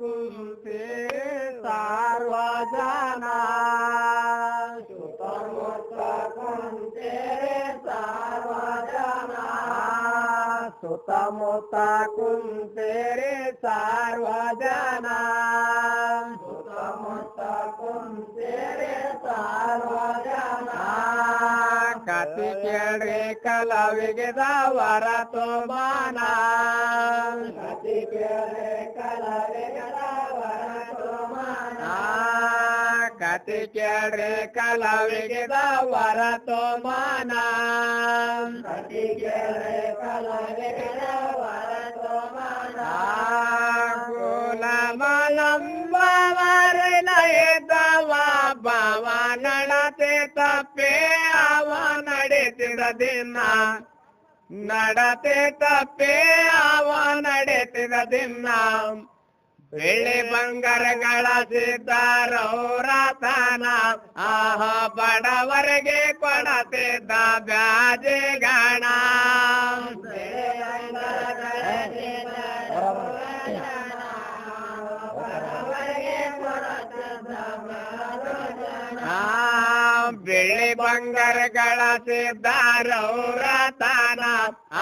ಕುಂತೇರೆ ಸಾರ್ವ ಜನ ಸುತ್ತಮುತ್ತ ಕುಂತೇರೆ ಸಾರ್ವ ಜನ ಸುತ್ತಮುತ್ತ ಕುಂತೇರೆ ಸಾರ್ವ ಜನ ಸುತ್ತಮುತ್ತ ಕುಂತೇರೆ ಸಾರ್ವ ಜನ ಕತಿ ಕೇಳ್ರಿ ಕಲಾವಿಗಿದ ವರತು ಮಾನ ಕತಿ ಕೇಳ್ರಿ ಕಲಾವಿಗಿದ ವರತು ಮಾನ ಕತಿ ಕೇಳ್ರಿ ಕಲಾವಿಗಿದ ವರತು ಮಾನ ಕತಿ ಕೇಳ್ರಿ ಕಲಾವಿಗಿದ ವರತು ಮಾನ ಕುಲಮಲಂಬವರಲಯದವ ಭಾವ ನಡತೆ ತಪ್ಪೆ ಅವ ನಡೆಸಿದ ದಿನ ನಡತೆ ತಪ್ಪೆ ಅವ ನಡೆಸಿದ ದಿನ ಬೆಳ್ಳಿ ಬಂಗಾರಗಳ ಸಿದ್ಧಾರೌರತನ ಆಹ ಬಡವರಿಗೆ ಕೊಡತಿದ್ದ ಬ್ಯಾಜೆ ಗಣ ಬೆಳ್ಳಿ ಬಂಗಾರಗಳ ಸಿದ್ಧಾರೌರತನ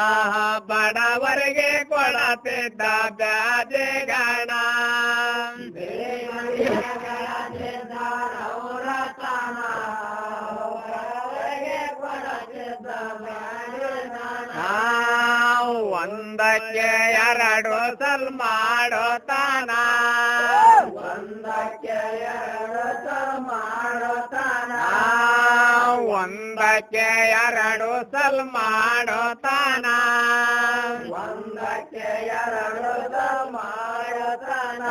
ಆಹ ಬಡವರಿಗೆ ಕೊಡತಿದ್ದ ಬ್ಯಾಜೆ ಗಣ ಒಂದಕ್ಕೆ ಎರಡು ಸಲ್ ಮಾಡೋತಾನ ಒಂದಕ್ಕೆ ಎರಡು ಸಲ್ ಮಾಡೋತಾನ ಒಂದಕ್ಕೆ ಎರಡು ಸಲ್ ಮಾಡೋತಾನ ಒಂದಕ್ಕೆ ಎರಡು ಸಲ್ ಮಾಡೋತಾನ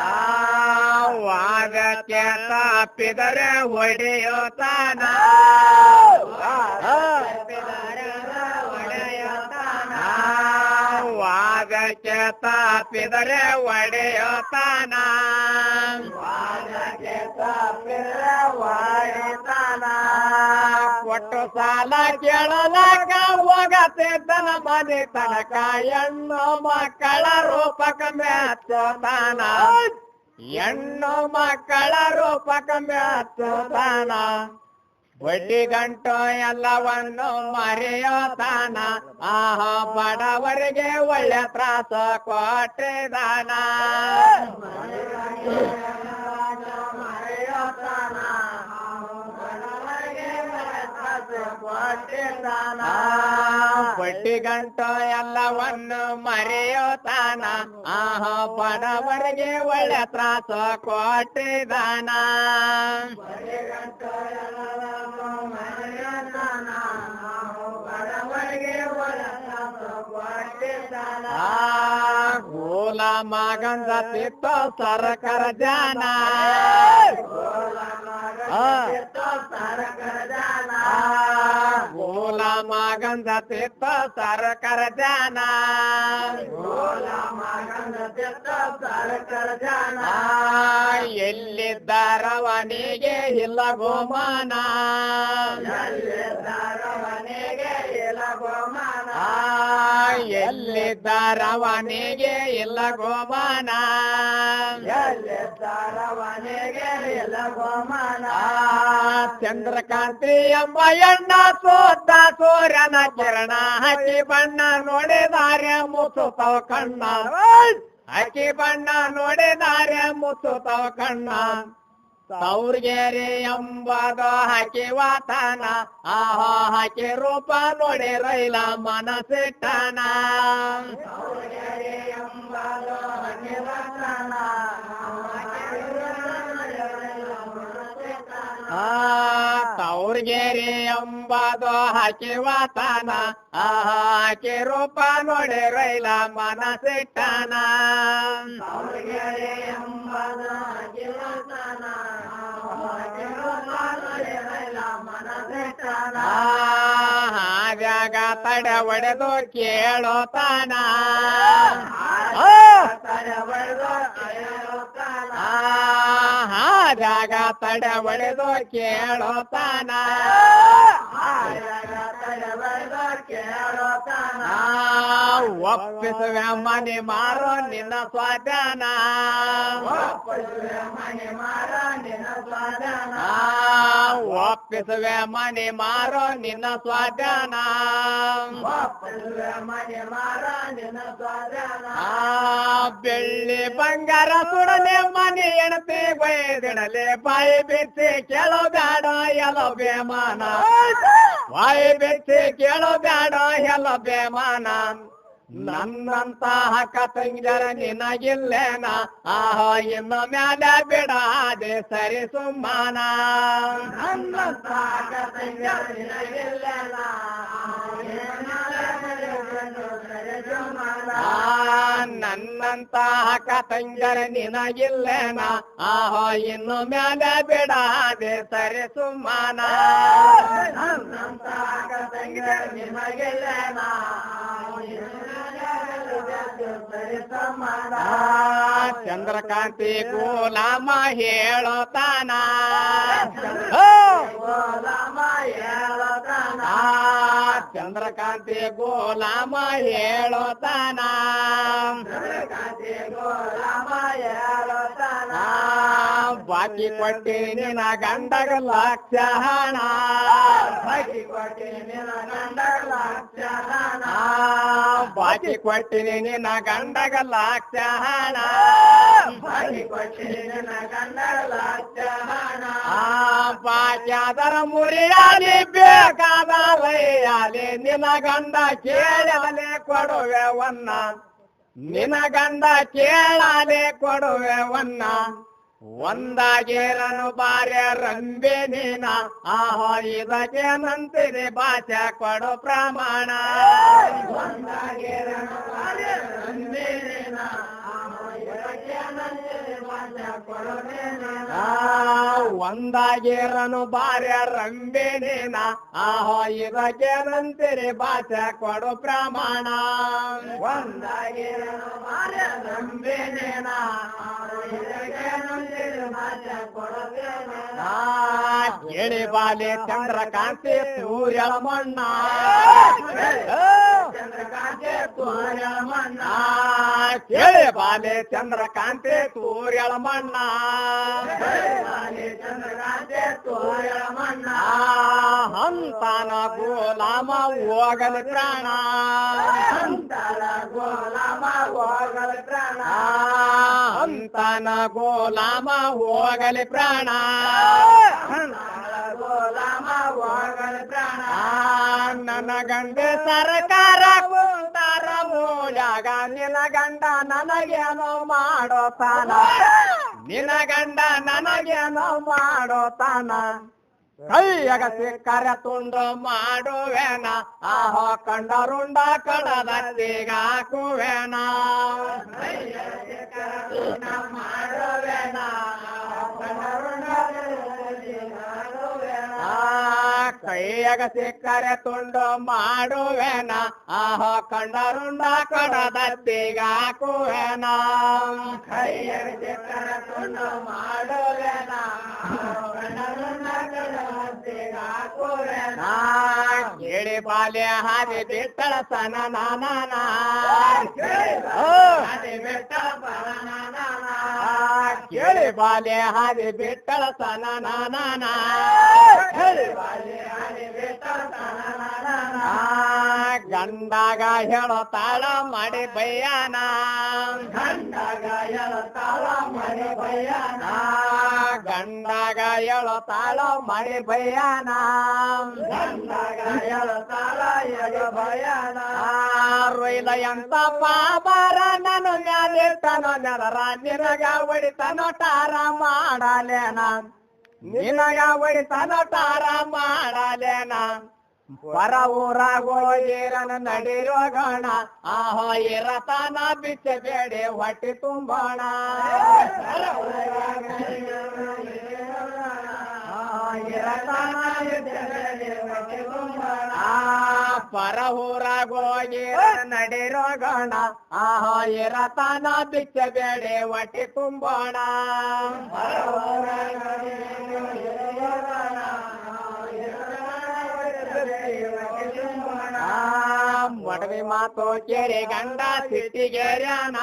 ವಾದಕ್ಕೆ ತಪ್ಪಿದರೆ ಹೊಡೆಯೋತಾನ ವಾದಕ್ಕೆ ತಪ್ಪಿದರೆ ಒಡೆಯೋತಾನ ವಾದಕ್ಕೆ ತಪ್ಪಿದರೆ ಒಡೆಯೋತಾನ ಕೊಟ್ಟು ಸಾಲ ಕೇಳಲಾಗ ಹೋಗತಿದ್ದನ ಮನೆ ತನಕ ಹೆಣ್ಣು ಮಕ್ಕಳ ರೂಪಕ ಮೆಚ್ಚೋತಾನ ಹೆಣ್ಣು ಮಕ್ಕಳ ರೂಪಕ ಮೆಚ್ಚೋತಾನ ಬಡ್ಡಿ ಗಂಟು ಎಲ್ಲವನ್ನು ಮರೆಯೋತಾನ ಆಹ ಬಡವರಿಗೆ ಒಳ್ಳೆ ತ್ರಾಸ ಕೊಟ್ಟಿದಾನ ಬಡ್ಡಿ ಗಂಟು ಎಲ್ಲವನ್ನು ಮರೆಯೋತಾನ ಆಹ ಬಡವರಿಗೆ ಒಳ್ಳೆ ತ್ರಾಸ ಕೊಟ್ಟಿದಾನ ಗೋಲ ಮಗಂದ ತಿತ್ತ ಸರ್ಕಾರ ಜನ ಗೋಲ ಮಗಂದ ತಿತ್ತ ಸರ್ಕಾರ ಜನ ಎಲ್ಲಿದ್ದಾರವನಿಗೆ ಇಲ್ಲ ಗೋಮಾನ ಎಲ್ಲಿದ್ದಾರವನಿಗೆ ಇಲ್ಲ ಗೋಮಾನ ಎಲ್ಲಿದ್ದಾರವನಿಗೆ ಇಲ್ಲ ಗೋಮಾನ ಚಂದ್ರಕಾಂತಿ ಎಂಬ ಎಣ್ಣ ಸೋತ ಸೂರ್ಯನ ಕಿರಣ ಹಕ್ಕಿ ಬಣ್ಣ ನೋಡಿದಾರೆ ಮುಸುತ್ತವ ಕಣ್ಣ ಹಕ್ಕಿ ಬಣ್ಣ ನೋಡಿದಾರೆ ಮುಸುತ್ತವ ಕಣ್ಣ ತೌರ್ಗೆರೆ ಎಂಬುದು ಹಾಕಿ ವಾತಾನ ಆಹ ಹಾಕಿ ರೂಪ ನೋಡಿ ರೈಲ ಮನಸ್ಸಿಟ್ಟನ ತೌರ್ಗೆರೆ ಎಂಬುದು ಹಾಕಿ ವಾತಾನ ಆಹ ಹಾಕಿ ರೂಪ ನೋಡಿ ರೈಲ ಮನಸ್ಸಿಟ್ಟನ ಹಾದ್ಯಾಗ ತಡೆ ಒಡೆದು ಕೇಳೋತಾನ ಹಾದ್ಯಾಗ ತಡೆ ಒಡೆದು ಕೇಳೋತಾನ ಒಪ್ಪಿಸುವೆ ಮನೆ ಮಾರೋ ನಿನ್ನ ಸ್ವಾಧೀನ ಒಪ್ಪಿಸುವೆ ಮನೆ ಮಾರೋ ನಿನ್ನ ಸ್ವಾಧೀನ ಬೆಳ್ಳಿ ಬಂಗಾರ ಸುಡಲೆ ಮನೆ ಎಣತೆ ಬೈದಿಡಲೆ ಬಾಯಿ ಬಿಚ್ಚಿ ಕೇಳೋ ಬ್ಯಾಡ ಎಲ್ಲೋ ಬೇಮಾನ ಬಾಯಿ ಬಿಚ್ಚಿ ಕೇಳೋ ಬ್ಯಾಡ ಎಲ್ಲೋ ಬೇಮಾನ ನನ್ನಂತ ಹಕ್ಕ ತಂಗಿಯರ ನಿನಗಿಲ್ಲೇನ ಆಹೋ ಇನ್ನು ಮ್ಯಾಲೆ ಬಿಡಾದೆ ಸರಿ ಸುಮ್ಮನ ನನ್ನಂತ ಹಕ್ಕ ತಂಗಿಯರ ನಿನಗಿಲ್ಲೇನ ನನ್ನಂತ ಹಕ್ಕ ತಂಗಿಯರ ನಿನಗಿಲ್ಲೇನ ಆಹೋ ಇನ್ನು ಮ್ಯಾಲೆ ಬಿಡಾದೆ ಸರಿ ಸುಮ್ಮನ ನನ್ನಂತ ಹಕ್ಕ ತಂಗಿಯರ ನಿನಗಿಲ್ಲೇನ ಚಂದ್ರಕಾಂತಿ ಗೋಲಾಮ ಹೇಳೋತಾನ ಚಂದ್ರಕಾಂತಿ ಗೋಲಾಮ ಹೇಳೋತಾನ ಬಾಕಿ ಕೊಟ್ಟಿ ನಿನ್ನ ಗಂಡಗ ಲಕ್ಷ ಹಣ ಬಾಕಿ ಕೊಟ್ಟಿನಿ ನಿನ್ನ ಗಂಡಗ ಲಕ್ಷ ಹಣ ಬಾಕಿ ಕೊಟ್ಟಿನಿ ನಿನ್ನ ಗಂಡಗ ಲಕ್ಷ ಹಣ ಬಾಕಿ ಕೊಟ್ಟಿನಿ ನಿನ್ನ ಗಂಡಗ ಲಕ್ಷ ಹಣ ಬಾಕ್ಯಾದರ ಮುರಿಯಾಲಿ ಬೇಕಾದಲಯ್ಯಾಲಿ ನಿನ್ನ ಗಂಡ ಕೇಳಲೆ ಕೊಡುವೆವನ್ನ ನಿನ್ನ ಗಂಡ ಕೇಳಲೆ ಕೊಡುವೆವನ್ನ ಒಂದಾಗೇರನು ಬಾರ್ಯ ರಂಬೆ ನೀನ ಆಹೋ ಇದಕ್ಕೆ ನಂತಿದೆ ಭಾಷೆ ಕೊಡು ಪ್ರಮಾಣ ಒಂದಾಗೇರನು ಬಾರ್ಯ ರಂಬೆ ನೀನ ಒಂದಾಗೇರನು ಬಾರ್ಯ ರಂಬೆ ನೀನ ಆಹೋ ಇದಕ್ಕೆ ನಂತಿರಿ ಭಾಷೆ ಕೊಡು ಪ್ರಮಾಣ ಒಂದಾಗೇರನು ಬಾರ್ಯ ರಂಬೆ ನೀನ ಕೇಳಿ ಬಾಲೆ ಚಂದ್ರಕಾಂತಿ ಸೂರ್ಯಳ ಮಣ್ಣ ಚಂದ್ರಕಾಂತಿ ಸೂರ್ಯಳ ಮಣ್ಣ ಕೇಳಿ ಬಾಲೆ ಚಂದ್ರಕಾಂತಿ ಸೂರ್ಯಳ ಮಣ್ಣ ಚಂದ್ರಕಾಂತಿ ಸೂರ್ಯಳ ಮಣ್ಣ ಹಂತಾನ ಗೋಲಾಮ ಹೋಗಲಿ ಪ್ರಾಣ ಹಂತಾನ ಗೋಲಾಮ ಹೋಗಲಿ ಪ್ರಾಣ ಹಂತಾನ ಗೋಲಾಮ ಹೋಗಲಿ ಪ್ರಾಣ ಗೋಲಾಮ ಹೋಗಲಿ ಪ್ರಾಣ ನನ್ನ ಗಂಡ ಸರ್ಕಾರ ಕುಂತಾರ ಮೂಲ್ಯಾಗ ನಿನ್ನ ಗಂಡ ನನಗೇನೋ ಮಾಡೋತಾನ ನಿನ್ನ ಗಂಡ ನನಗೇನೋ ಮಾಡೋತಾನ ಕೈಯಾಗ ಸಿಕ್ಕರ ತುಂಡು ಮಾಡುವೇನ ಆಹೋ ಕಂಡರುಂಡ ಕಡದತ್ತಿಗ ಹಾಕುವೇನ ಮಾಡುವೇನ ಕೈಯಾಗ ಸಿಕ್ಕರೆ ತುಂಡು ಮಾಡುವೇನ ಆಹೋ ಕಂಡರುಂಡ ಕಡದತ್ತಿಗ ಹಾಕುವೇನ ಕೈಯಾಗ ಸಿಕ್ಕರೆ ತುಂಡು ಮಾಡುವೇನ ಕೇಳಿ ಬಾಲ್ಯ ಹಾದಿ ಬಿಟ್ಟಳ ಸನ ನಾನ ಕೇಳಿ ಬಾಲ್ಯ ಹಾದಿ ಬಿಟ್ಟಳ ಸನ ನಾನ ಗಂಡಾಗ ಹೇಳೋತಾಳ ಮಾಡಿ ಬಯ್ಯಾನ ಗಂಡಾಗ ಹೇಳೋತಾಳ ಮಾಡಿ ಬಯ್ಯಾನ ಗಂಡಾಗ ಹೇಳೋತಾಳ ಮಾಡಿ ಬಯ್ಯಾನ ಗಂಡಾಗ ಹೇಳೋತಾಳ ಹೇಳೋ ಬಯ್ಯಾನ ರೊಯ್ಲ ಎಂತ ಪಾಬಾರ ನಾನು ಮ್ಯಾಲಿರ್ತಾನೋ ನೆಲರ ನಿನಗ ಹೊಡಿತಾನೋ ಟಾರ ಮಾಡಲೇನ ನಿನಗ ಹೊಡಿತಾನೋ ಟಾರ ಮಾಡಲೇನ ಪರ ಊರಾಗೋ ಏರನ ನಡಿರೋಗಣ ಆಹೋ ಇರತಾನ ಬಿಚ್ಚಬೇಡಿ ಹೊಟ್ಟಿ ತುಂಬೋಣ ಪರ ಊರಾಗೋ ಏರನ ನಡಿರೋಗಣ ಆಹೋ ಇರತಾನ ಬಿಚ್ಚಬೇಡಿ ಹೊಟ್ಟಿ ತುಂಬೋಣ ಮಡವಿ ಮಾತು ಕೇಳಿ ಗಂಡ ಸಿಟ್ಟಿಗೆರ್ಯಾನ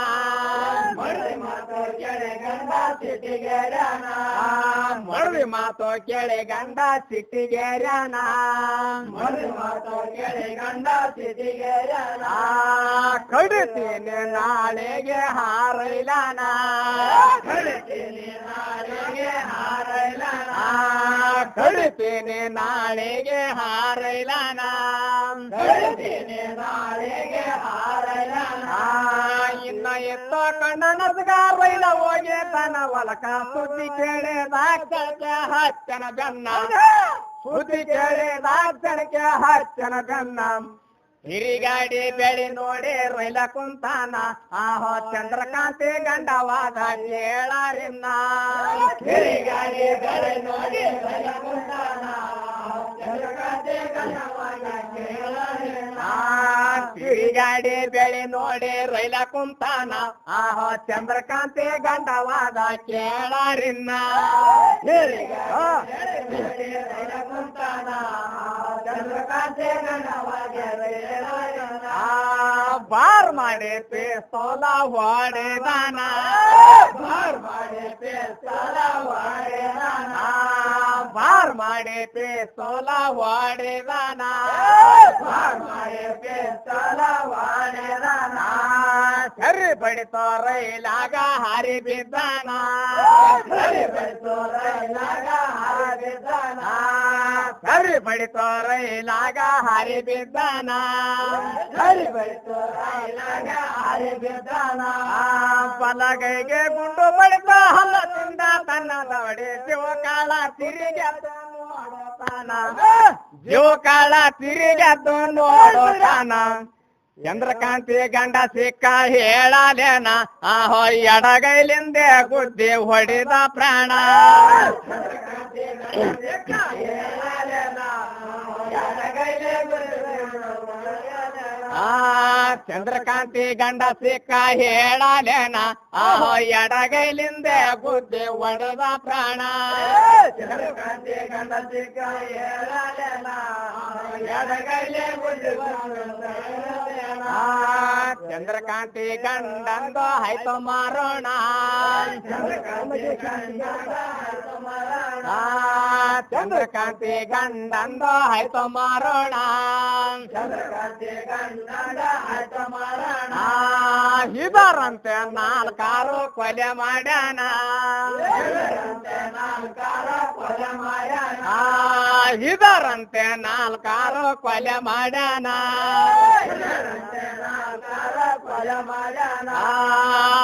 ಮಡವಿ ಮಾತು ಕೇಳಿ ಗಂಡ ಸಿಟ್ಟಿಗೆರ್ಯಾನ ಮಡವಿ ಮಾತು ಕೇಳಿ ಗಂಡ ಸಿಟ್ಟಿಗೆರ್ಯಾನ ಮಡವಿ ಮಾತು ಕೇಳಿ ಗಂಡ ಸಿಟ್ಟಿಗೆರ್ಯಾನ ಕಡಿತೀನಿ ನಾಳೆಗೆ ಹಾರೈಲಾನ ಕಡಿತೀನಿ ನಾಳೆಗೆ ಹಾರೈಲಾನ ಕಡಿತೀನಿ ನಾಳೆಗೆ ಹಾರೈಲಾನ ಕಡಿತೀನಿ ನಾಳೆಗೆ ಹಾರೈಲಾನ ಇನ್ನ ಎತ್ತ ಕಣ್ಣನಸ್ಗಾರೈಲ ಹೋಗಿ ತನ ಹೊಲಕ ಸುದ್ದಿ ಕೇಳಿದಾಕ್ಷಣಕ್ಕೆ ಹಚ್ಚನ ಬೆನ್ನ ಸುದ್ದಿ ಕೇಳಿದಾಕ್ಷಣಕ್ಕೆ ಹಚ್ಚನ ಬೆನ್ನ ಹಿರಿಗಾಡಿ ಬೆಳಿ ನೋಡಿ ರೈಲ ಕುಂತಾನ ಆಹೋ ಚಂದ್ರಕಾಂತಿ ಗಂಡವಾದ ಕೇಳಾರಿನ್ನ ಹಿರಿಗಾಡಿ ಬೆಳಿ ನೋಡಿ ರೈಲ ಕುಂತಾನ ಚಂದ್ರಕಾಂತಿ ಗಂಡವಾದ ಕೇಳಾರಿನ್ನ ಹಿರಿಗಾಡಿ ಬೆಳಿ ನೋಡಿ ರೈಲ ಕುಂತಾನ ಆಹೋ ಚಂದ್ರಕಾಂತಿ ಗಂಡವಾದ ಕೇಳಾರಿನ್ನ ರೈಲ ಕುಂತಾನ ಚಂದ್ರಕಾಂತಿ ಗಂಡವಾದ ಬಾರ್ ಮಾಡಿ ಪೇಸ್ತೋಲ ಹೊಡೆದಾನ ಬಾರ್ ಮಾಡಿ ಪೇಸ್ತೋಲ ಹೊಡೆದಾನ ಬಾರ್ ಮಾಡಿ ಪೇಸ್ತೋಲ ಹೊಡೆದಾನ ಬಾರ್ ಮಾಡಿ ಪೇಸ್ತೋಲ ಹೊಡೆದಾನ ಸರಿ ಬಡಿತೋ ರೈಲಾಗ ಹಾರಿ ಬಿದ್ದಾನ ಸರಿ ಬಡಿತೋ ರೈಲಾಗ ಹಾರಿ ಬಿದ್ದಾನ ಸರಿ ಬಡಿತೋ ರೈಲಾಗ ಹಾರಿ ಬಿದ್ದಾನ ಸರಿ ಬಡಿತೋ ರೈಲಾಗ ಹಾರಿ ಬಿದ್ದಾನ ಬಲಗೈಗೆ ಗುಂಡು ಬಡಿತ ಹಲ್ಲ ತಿಂದ ತನ್ನ ದವಡಿ ಜೀವಕಾಳ ತಿರುಗದ್ದು ನೋಡುತ್ತಾನ ಜೀವಕಾಳ ತಿರುಗದ್ದು ನೋಡುತ್ತಾನ ಚಂದ್ರಕಾಂತಿ ಗಂಡ ಸಿಕ್ಕ ಹೇಳಲೇನ ಆಹೋ ಎಡಗೈಲಿಂದೆ ಗುದ್ದಿ ಹೊಡಿದ ಪ್ರಾಣ ಚಂದ್ರಕಾಂತಿ ಗಂಡ ಸಿಕ್ಕ ಹೇಳಲೇನ ಆಹೋ ಎಡಗೈಲಿಂದೆ ಗುದ್ದಿ ಹೊಡೆದ ಪ್ರಾಣ ಚಂದ್ರಕಾಂತಿ ಗಂಡ ಸಿಕ್ಕ ಹೇಳಲೇನ ಎಡಗೈಲೆ ಗುದ್ದಿ ಚಂದ್ರಕಾಂತಿ ಗಂಡಂದು ಆಯ್ತು ಮಾರೋಣ ಚಂದ್ರಕಾಂತಿ ಗಂಡಂದು ಆಯ್ತು ಮಾರೋಣ ಚಂದ್ರಕಾಂತಿ ಗಂಡಂದ ಆಯ್ತು ಮಾರೋಣ ಇದರಂತೆ ನಾಲ್ಕಾರು ಕೊಲೆ ಮಾಡ್ಯಾನ ನಾಲ್ಕಾರು ಕೊಲೆ ಮಾಡ್ಯಾನ ಇದರಂತೆ ನಾಲ್ಕಾರು ಕೊಲೆ ಮಾಡ್ಯಾನ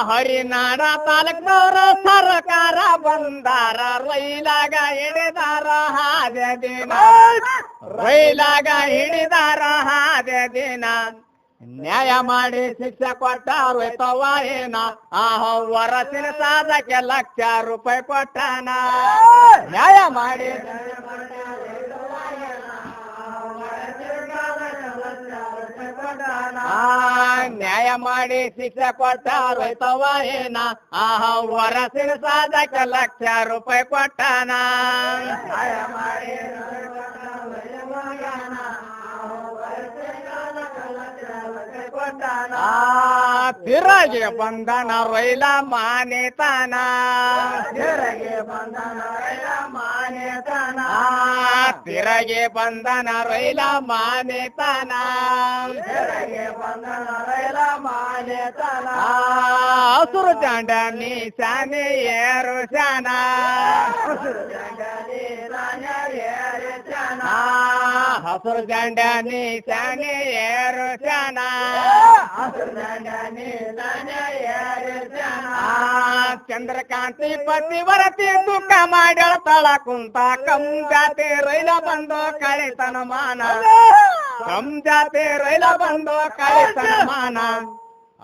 ಹರಿನಾಡ ತಾಲೂಕ್ನವರ ಸರ್ಕಾರ ಬಂದಾರ ರೈಲಾಗ ಹಿಡಿದಾರ ಹಾದೆ ದಿನ ರೈಲಾಗ ಹಿಡಿದಾರ ಹಾದೆ ದಿನ ನ್ಯಾಯ ಮಾಡಿ ಶಿಕ್ಷೆ ಕೊಟ್ಟಾರು ಅಥವಾ ಏನ ಆಹೋ ವರಸಿನ ಸಾಧಕ್ಕೆ ಲಕ್ಷ ರೂಪಾಯಿ ಕೊಟ್ಟಾನ ನ್ಯಾಯ ಮಾಡಿ ನ್ಯಾಯ ಮಾಡಿ ಶಿಕ್ಷೆ ಕೊಟ್ಟಾರು ಅಥವಾ ಏನ ಆಹೋ ವರಸಿನ ಸಾಧಕ್ಕೆ ಲಕ್ಷ ರೂಪಾಯಿ ಕೊಟ್ಟಾನ ನ್ಯಾಯ ಮಾಡಿ ತಿರಗೆ ಬಂಧನ ರೈಲ ಮಾನೇತಾನ ತಿರಗೆ ಬಂಧನ ರೈಲ ಮಾನೇತಾನ ತಿರಗೆ ಬಂಧನ ರೈಲ ಮಾನೇತಾನ ತಿರಗೆ ಬಂಧನ ರೈಲ ಮಾನೇತಾನ ಹಸುರು ಚಂಡ ನೀಶಾನೆ ಏರು ಶಾನ ಹಸುರು ಚಂಡ ನೀಶಾನೆ ಏರು ಶಾನ ಹಸುರು ಚಂಡ ನೀಶಾನೆ ಏರು ಶಾನ ಚಂದ್ರಕಾಂತಿ ಪತಿವರತಿ ದುಃಖ ಮಾಡ್ಯಾಳ ತಳ ಕುಂತ ಕಮ್ ಜಾತಿ ರೈಲ ಬಂದು ಕಳಿತನ ಮಾನ ಕಮ್ ಜಾತಿ ರೈಲ ಬಂದು ಕಳಿತನ ಮಾನ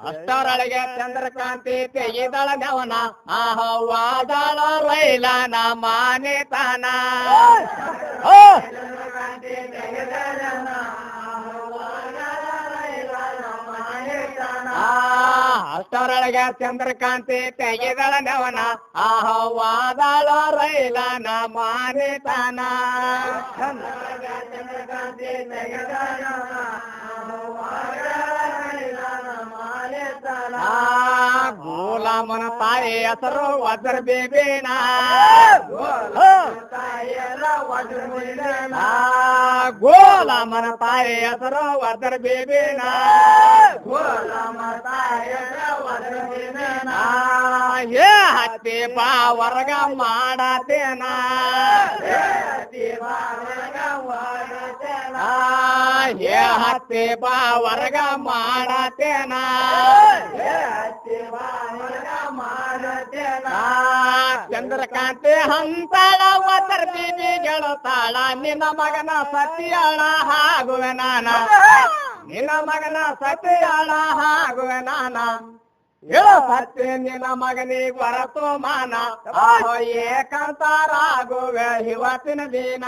ಅಷ್ಟರೊಳಗೆ ಚಂದ್ರಕಾಂತಿ ತೆಗೆದಳ ನೆವನ ಆಹವಾದಳ ರೈಲನ ಮಾನೇತಾನ ಅಷ್ಟರೊಳಗೆ ಚಂದ್ರಕಾಂತಿ ತೆಗೆದಳ ನೆವನ ವಾದಾಳ ರೈಲನ ಮಾರಿತಾನ ಚಂದ್ರಕಾಂತಿ ತೆಗೆದಳ ಗೋಲಾಮನ ತಾಯಿ ಹೆಸರು ವಜ್ರ ಬೇಬೇನ ಗೋಲಾಮನ ತಾಯಿ ಹೆಸರು ವಜ್ರ ಬೇಬೇನ ಏ ಹತ್ತಿ ಬಾ ವರ್ಗ ಮಾಡತೇನ ಏ ಹತ್ತಿ ಬಾ ವರ್ಗ ಮಾಡತೇನ ಚಂದ್ರಕಾಂತಿ ಹಂತಾಳ ವಜ್ರ ಬೇಬಿ ಗೆಳುತ್ತಾಳ ನಿನ್ನ ಮಗನ ಸತ್ಯಾಳ ಆಗುವೆ ನಾನ ನಿನ್ನ ಮಗನ ಸತ್ಯಾಳ ಆಗುವೆ ನಾನ ಹೇಳೋ ಸತ್ಯ ನಿನ್ನ ಮಗನಿಗೆ ಹೊರತು ಮಾನ ಏಕಂತಾರಾಗುವೆ ಇವತ್ತಿನ ದಿನ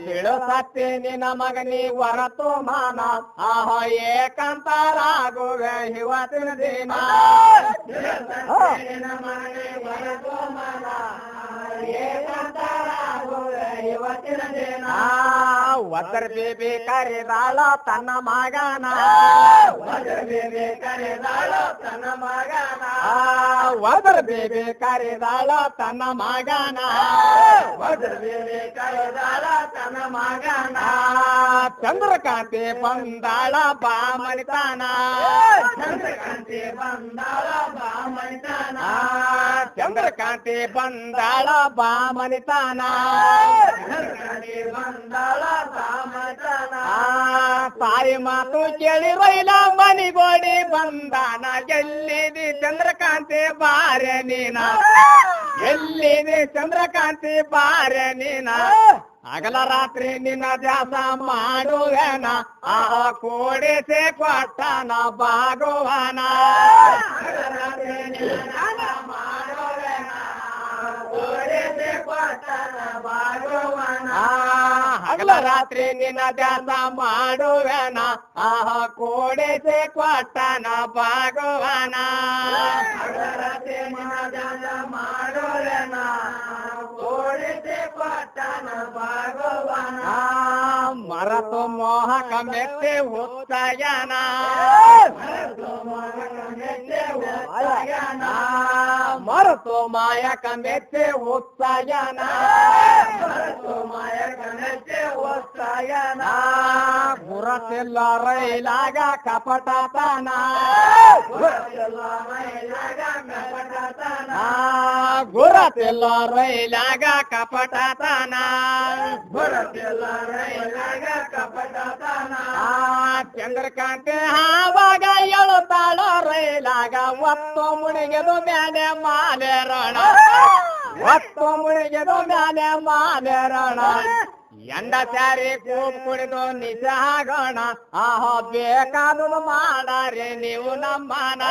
ಹೇಳೋ ಸತ್ಯ ನಿನ್ನ ಮಗನಿಗೆ ಹೊರತು ಮಾನ ಏಕಂತಾರಾಗುವೆ ಇವತ್ತಿನ ದಿನ ವಜ್ರ ಬೇಬಿ ಕರೆದಾಳ ತನ್ನ ಮಗನ ವಜ್ರ ಬೇಬಿ ಕರೆದಾಳ ತನ್ನ ಮಗನ ವಜ್ರ ಬೇಬಿ ಕರೆದಾಳ ತನ್ನ ಮಗನ ವಜ್ರ ಬೇಬಿ ಕರೆದಾಳ ತನ್ನ ಮಗನ ಚಂದ್ರಕಾಂತಿ ಬಂದಾಳ ಬಾಮಣಿತಾನ ಚಂದ್ರಕಾಂತಿ ಬಂದಾಳ ಬಾಮಣಿತಾನ ಚಂದ್ರಕಾಂತಿ ಬಂದಾಳ ಬಾಮಣಿತಾನ ತಾಯಿ ಮಾತು ಕೇಳಿ ರೈಲ ಮನಿಗೋಡಿ ಬಂದಾನ ಎಲ್ಲಿದೆ ಚಂದ್ರಕಾಂತಿ ಬಾರೆ ನೀನ ಎಲ್ಲಿದೆ ಚಂದ್ರಕಾಂತಿ ಬಾರೆ ನೀನ ಹಗಲ ರಾತ್ರಿ ನಿನ್ನ ದ್ಯಾಸ ಮಾಡುವೇನ ಕೋಡಿಸೆ ಕೊಟ್ಟನ ಭಾಗವಾನ ಹಗಲ ರಾತ್ರಿ ನಿನ್ನ ದ್ಯಾಸ ಮಾಡುವೇನ ಕೋಡಿಸೆ ಕೊಟ್ಟನ ಭಾಗವಾನ ಮರತು ಮೋಹಕ ಮೆತ್ತೆ ಉತ್ಸಾಯನ ಮರತು ಮಾಯಕ ಮೆತ್ತೆ ಉತ್ಸಾಯನ ಗುರತಿಲ್ಲ ರೈಲಾಗ ಕಪಟತನ ಗುರತಿಲ್ಲ ರೈಲಾಗ ಕಪಟತನ ಚಂದ್ರಕಾಂತಿ ಆವಾಗ ಎಳುತ್ತಾಳ ರೈಲಾಗ ಒತ್ತು ಮುಣಿಗೆದು ಮ್ಯಾಲೆ ಮಾಲೆರೋಣ ಒತ್ತು ಮುಣಿಗೆದು ಮ್ಯಾಲೆ ಮಾಲೆರೋಣ ಎಂಡ ಸ್ಯಾರಿ ಕೂಪ್ ಕುಡಿದು ನಿಜ ಆಗೋಣ ಬೇಕಾದದು ಮಾಡಾರೆ ನೀವು ನಮ್ಮನ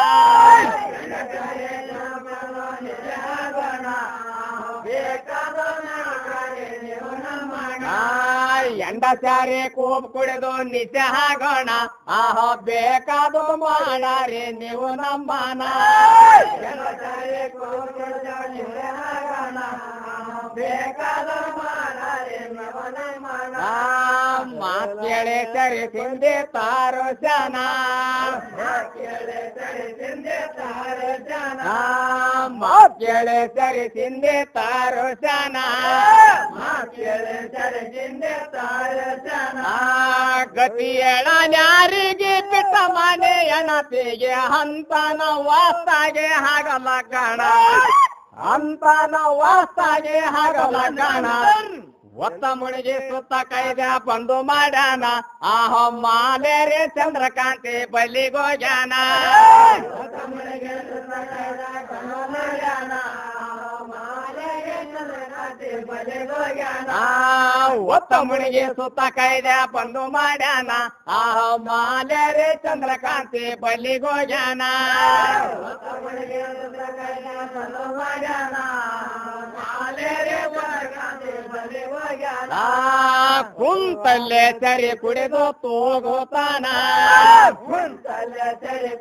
ಎಂಡ ಸ್ಯಾರಿ ಕೂಪ್ ಕುಡಿದು ನಿಜ ಆಗೋಣ ಬೇಕಾದದು ಮಾಡಾರೆ ನೀವು ನಮ್ಮನ ಮಾತ್ ಕೇಳಿ ಸರಿ ಸಿಂಧೆ ತಾರೋ ಜನ ಮಾತ್ ಕೇಳಿ ಸರಿ ಸಿಂಧೆ ತಾರೋ ಜನ ಗತಿ ಯಾರಿಗೆ ಬಿಟ್ಟ ಮನೆ ಎಣತಿಗೆ ಹಂತನ ವಾಸ್ತಾಗೆ ಆಗಲ್ಲ ಕಣ ಹಂತನ ವಾಸ್ತಾಗೆ ಆಗಲ್ಲ ಕಣ ಒತ್ತ ಮುಣಿಗೆ ಸುತ್ತ ಕೈದ ಬಂದು ಮಾಡ್ಯಾನ ಮಾಲೇರೆ ಚಂದ್ರಕಾಂತಿ ಬಲಿಗೋಗ್ಯಾನ ಒತ್ತ ಮುಣಿಗೆ ಸುತ್ತ ಕೈದ ಬಂದು ಮಾಡ್ಯಾನ ಮಾಲೇರೆ ಚಂದ್ರಕಾಂತಿ ಬಲಿಗೋಗ್ಯಾನ ಮಾಲೇರೆ ಕುಂತಲ್ಲೇ ಸರಿ ಕುಡಿದು ತೋಗೋತಾನ ಕುಂತಲ್ಲೇ ಸರಿ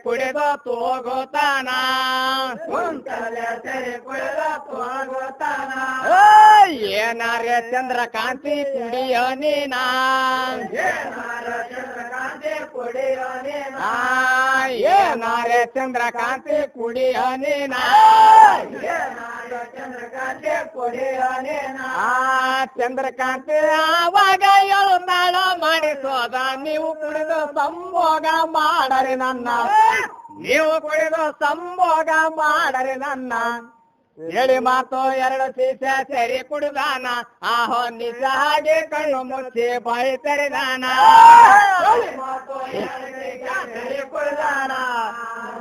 ಕುಡಿದು ತೋಗೋತಾನ ಏನಾರೇ ಚಂದ್ರಕಾಂತಿ ಕುಡಿಯೋ ನೀನಾ ಏನಾರೇ ಚಂದ್ರಕಾಂತಿ ಕುಡಿಯೋ ನೀನಾ ಚಂದ್ರಕಾಂತಿ ಆವಾಗ ಹೇಳುತ್ತಾಳ ಮಾಡಿಸೋದ ನೀವು ಕುಡಿದು ಸಂಭೋಗ ಮಾಡರಿ ನನ್ನ ನೀವು ಕುಡಿದು ಸಂಭೋಗ ಮಾಡರಿ ನನ್ನ ಹೇಳಿ ಮಾತು ಎರಡು ಸೀಸ ಸರಿ ಕುಡಿದಾನ ಆಹೋ ನಿಜ ಹಾಗೆ ಕಣ್ಣು ಮುಚ್ಚಿ ಬಾಯಿ ತೆರೆದಾನ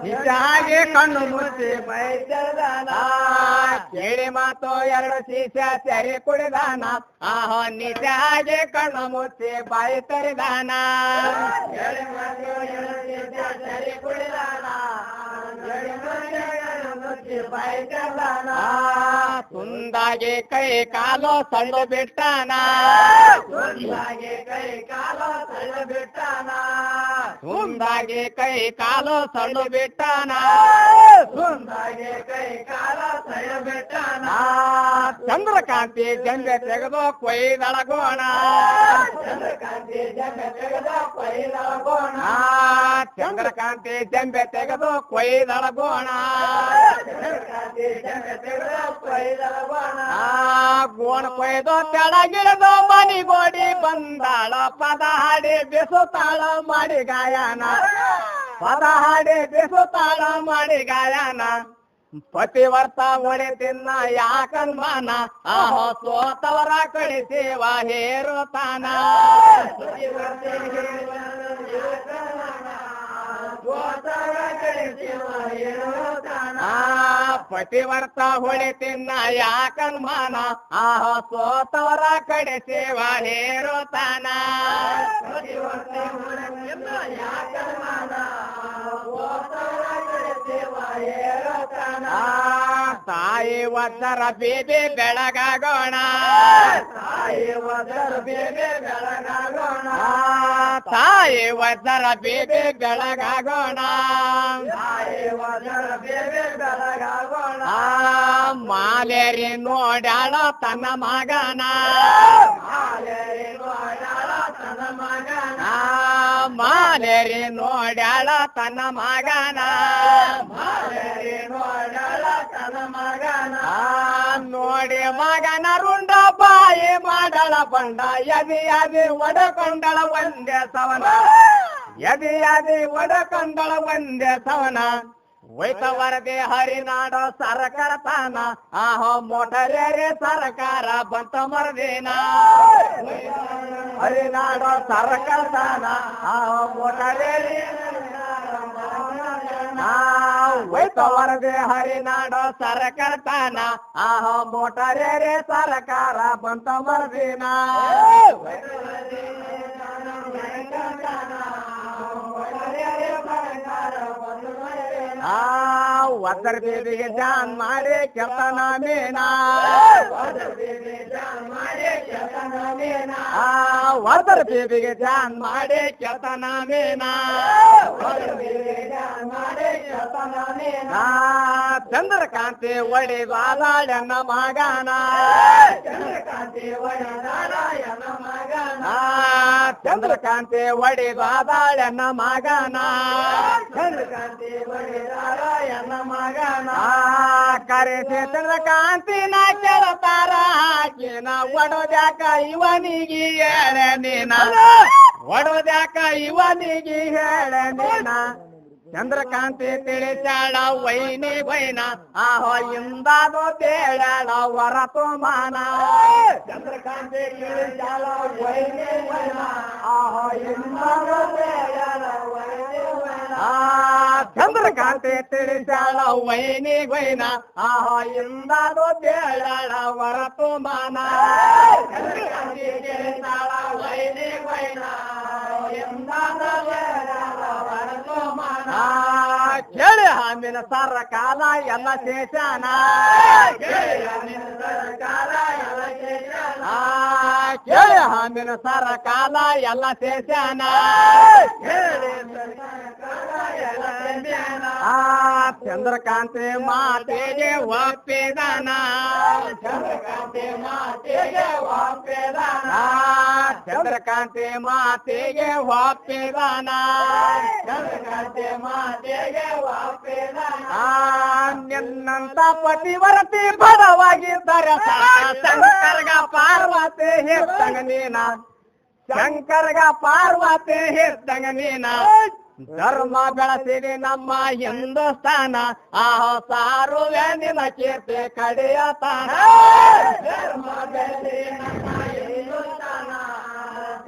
ನಿಜ ಹಾಗೆ ಕಣ್ಣು ಮುಚ್ಚಿ ಬಾಯಿ ತೆರೆದಾನ ಕೇಳಿ ಮಾತು ಎರಡು ಸೀಸ ಸರಿ ಕುಡಿದಾನ ಆಹೋ ನಿಜ ಹಾಗೆ ಕಣ್ಣು ಮುಚ್ಚಿ ಬಾಯಿ ತೆರೆದಾನ ಸರಿ ಕುಡಿದಾನ ತುಂದಾಗೆ ಕೈ ಕಾಲು ಸಳ್ಳು ಬಿಟ್ಟಾನ ತುಂದಾಗೆ ಕೈ ಕಾಲು ಸಳ್ಳು ಬಿಟ್ಟಾನ ತುಂದಾಗೆ ಕೈ ಕಾಲು ಸಳ್ಳು ಬಿಟ್ಟಾನ ತುಂದಾಗೆ ಕೈ ಕಾಲು ಸಳ್ಳು ಬಿಟ್ಟಾನ ಚಂದ್ರಕಾಂತಿ ಜಂಬೆ ತೆಗೆದು ಕೊಯ್ದಳಗೋಣ ಚಂದ್ರಕಾಂತಿ ಜಂಬೆ ತೆಗೆದು ಕೊಯ್ದಳಗೋಣ ಚಂದ್ರಕಾಂತಿ ಜಂಬೆ ತೆಗೆದು ಕೊಯ್ದಳಗೋಣ ಗೋಣ ಕೊಯ್ದು ಕೆಳಗಿಳಿದು ಮನಿಗೋಡಿ ಬಂದಾಳ ಪದ ಹಾಡಿ ಬಿಸುತ್ತಾಳ ಮಾಡಿ ಗಾಯನ ಪದ ಹಾಡಿ ಬಿಸುತ್ತಾಳ ಮಾಡಿ ಗಾಯನ ಪತಿವರ್ತ ಒಡೆ ತಿನ್ನ ಯಾಕನ್ಮಾನ ಆಹೋ ಸೋತವರ ಕಳಿಸಿವ ಹೇರುತ್ತಾನ ಪತಿವರ್ತ ಹೊಳೆ ತಿನ್ನ ಯಾಕನ್ಮಾನ ಆಹ ಸೋತವರ ಕಡೆ ಸೇವಾ ಹೇರುತ್ತಾನ ತಾಯಿ ವಜ್ರ ಬೀದಿ ಬೆಳಗಾಗೋಣ ತಾಯಿ ವಜ್ರ ಬೀದಿ ಬೆಳಗಾಗೋಣ ತಾಯಿ ವಜ್ರ ಬೀದಿ ಬೆಳಗಾಗೋಣ ತಾಯಿ ವಜ್ರ ಬೀದಿ ಬೆಳಗಾಗೋಣ ಮಾಲೇರಿ ನೋಡ್ಯಾಳ ತನ್ನ ಮಗನ ಮಾಲೇರಿ ನೋಡ್ಯಾಳ ತನ್ನ ಮಗನ ಮಾಲೇರಿ ನೋಡ್ಯಾಳ ತನ್ನ ಮಗನ ಮಾಲೇರಿ ನೋಡ್ಯಾಳ ತನ್ನ ಮಗನ ನೋಡಿ ಮಗನ ರುಂಡ ಬಾಯಿ ಮಾಡಳ ಬಂಡ ಎದಿ ಒಡಕೊಂಡಳ ಒಂದೇ ಸವನ ಎದಿ ಒಡಕೊಂಡಳ ಒಂದೇ ಸವನ ಒಯ್ತ ವರದಿ ಹರಿನಾಡ ಸರಕಾರ ತಾನ ಆಹೋ ಮೋಟರೇ ಸರಕಾರ ಬಂತ ಮರದಿನ ಹರಿನಾಡ ಸರಕಾರ ತಾನ ಆಹೋ ಮೋಟರೇ ಒಯ್ತ ವರದಿ ಹರಿನಾಡ ಸರಕಾರ ತಾನ ಆಹೋ ಮೋಟರೇ ಸರಕಾರ ಬಂತ ಮರದಿನ ವದರ್ ಬೇಬಿಗೆ ಜಾನ್ ಮಾಡಿ ಕೆತನ ಮೇನಾ ವದರ್ ಬೇಬಿಗೆ ಜಾನ್ ಮಾಡಿ ಕೆತನ ಮೇನಾ ವದರ್ ಬೇಬಿಗೆ ಜಾನ್ ಮಾಡಿ ಕೆತನ ಮೇನಾ ವದರ್ ಬೇಬಿಗೆ ಜಾನ್ ಮಾಡಿ ಕೆತನ ಮೇನಾ ಚಂದ್ರಕಾಂತಿ ಒಡೆದಾಳನ ಮಗನ ಚಂದ್ರಕಾಂತಿ ಒಡೆದಾಳನ ಮಗನ ಚಂದ್ರಕಾಂತಿ ಒಡೆದಾಳನ ಮಗನ ಚಂದ್ರಕಾಂತಿ ಒಡೆದಾಳನ ಮಗನ ಕರೆಸಿ ಚಂದ್ರಕಾಂತಿನ ಕೆಳತಾರ ಹಾಕಿನ ಒಡೋದ್ಯಾಕ ಇವನಿಗೆ ಹೇಳ ನೀನ ಒಡೋದ್ಯಾಕ ಇವನಿಗೆ ಹೇಳ ನೀನ ಚಂದ್ರಕಾಂತಿ ತಿಳಿಸಾಳ ವೈನಿ ವೈನ ಆಹೋ ಇಂದಾದೋ ತೇಳಾಳ ಹೊರತು ಮಾನ ಚಂದ್ರಕಾಂತಿ ತಿಳಿಸಾಳ ವೈನಿ ವೈನ ಆಹೋ ಇಂದಾದೋ ತೇಳಾಳ ವೈನಿ ವೈನ ಚಂದ್ರಕಾಂತಿ ತಿಳಿಸಾಳ ವೈನಿ ವೈನ ಆಹೋ ಇಂದಾದೋ ತೇಳಾಳ ಹೊರತು ಮಾನ ಚಂದ್ರಕಾಂತಿ ತಿಳಿಸಾಳ ವೈನಿ ವೈನ ಇಂದಾದೋ ತೇಳಾಳ ಹೊರತು ಮಾನ ಕೇಳಿ ಹಾಮಿನ ಸರ ಕಾಲ ಎಲ್ಲ ಶೇಷಾನ ಕೇಳಿ ಹಾಮಿನ ಸರ ಕಾಲ ಎಲ್ಲ ಶೇಷಾನ ಚಂದ್ರಕಾಂತಿ ಮಾತೆಗೆ ಒಪ್ಪಿದಾನ ಚಂದ್ರಕಾಂತಿ ಮಾತೆಗೆ ಒಪ್ಪಿದಾನ ಚಂದ್ರಕಾಂತಿ ಮಾತೆಗೆ ಒಪ್ಪಿದಾನ ಚಂದ್ರಕಾಂತಿ ಮಾತೆಗೆ ಒಪ್ಪಿದಾನ ನಿನ್ನಂತ ಪತಿವರತಿ ಬಡವಾಗಿದ್ದರೆ ಶಂಕರ್ಗ ಪಾರ್ವತಿ ಹೆತ್ತಂಗ ನೀನ ಶಂಕರ್ಗ ಪಾರ್ವತಿ ಹೆತ್ತಂಗ ನೀನ ಧರ್ಮ ಬೆಳೆಸಿರಿ ನಮ್ಮ ಹಿಂದೂಸ್ತಾನ ಸಾರುವೆ ನಿನ್ನ ಕೀರ್ತಿ ಕಡೆಯತಾನ ಧರ್ಮ ಬೆಳೆಸಿರಿ ನಮ್ಮ ಹಿಂದೂಸ್ತಾನ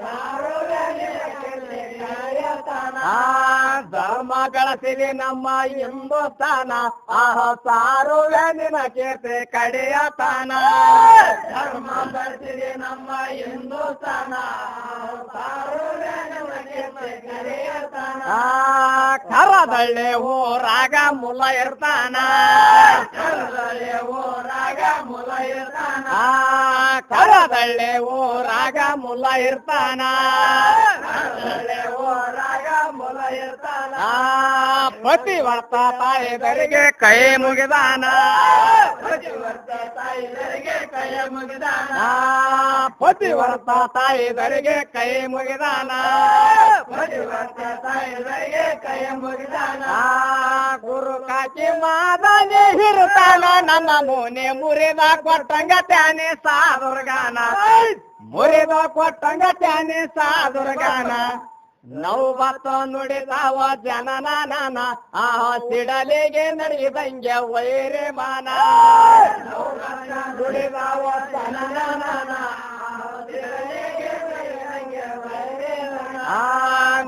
ಸಾರುವೆ ನಿನ್ನ ಕೀರ್ತಿ ಕಡೆಯತಾನ ಧರ್ಮ ಬೆಳೆಸಿರಿ ನಮ್ಮ ಹಿಂದೂಸ್ತಾನ ಸಾರುವೆ ನಿನ್ನ ಕೀರ್ತಿ ಕಡೆಯತಾನ ಧರ್ಮ ಬೆಳೆಸಿರಿ ನಮ್ಮ ಹಿಂದೂಸ್ತಾನ ಸಾರುವೆ ನಿನ್ನ ಕೀರ್ತಿ ಕಡೆಯತಾನ ಕರದಳ್ಳಿ ಊರಾಗ ಮುಲ ಇರ್ತಾನ ಕರದಳ್ಳಿ ಊರಾಗ ಮುಲ ಇರ್ತಾನ ಕರದಳ್ಳಿ ಊರಾಗ ಮುಲ ಇರ್ತಾನ ಕರದಳ್ಳಿ ಊರಾಗ ಮುಲ ಇರ್ತಾನ ಪತಿವರ್ತ ತಾಯಿದರಿಗೆ ಕೈ ಮುಗಿದಾನ ಪತಿವರ್ತ ತಾಯಿದರಿಗೆ ಕೈ ಮುಗಿದಾನ ಪತಿವರ್ತ ತಾಯಿದರಿಗೆ ಕೈ ಮುಗಿದಾನ ಪತಿವರ್ತ ತಾಯಿದರಿಗೆ ಕೈ ಮುಗಿದಾನ ಗುರು ಕಾಕಿ ಮಾದನೆ ಹಿರುತ್ತಾನ ನನ್ನ ಮೋನೆ ಮುರಿದ ಕೊಟ್ಟಂಗ ತ್ಯಾನೆ ಸಾದುರ್ಗಾನ ಮುರಿದ ಕೊಟ್ಟಂಗ ತ್ಯಾನೆ ಸಾದುರ್ಗಾನ ನೌಬತ್ತ ನುಡಿದಾವ ಜನನ ನಾನ ಸಿಡಲಿಗೆ ನಡೆದಂಗೆ ವೈರಿ ಮಾನ ನುಡಿದಾವ ಜನನ ನಾನ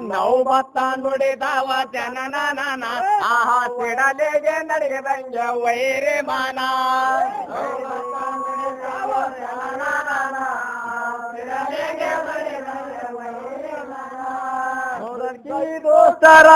ನೌಬತ್ತ ನುಡಿದಾವ ಜನನ ನಾನ ಸಿಡಲಿಗೆ ನಡೆದಂಗೆ ವೈರಿ ಮಾನ ದೋಸ್ತರ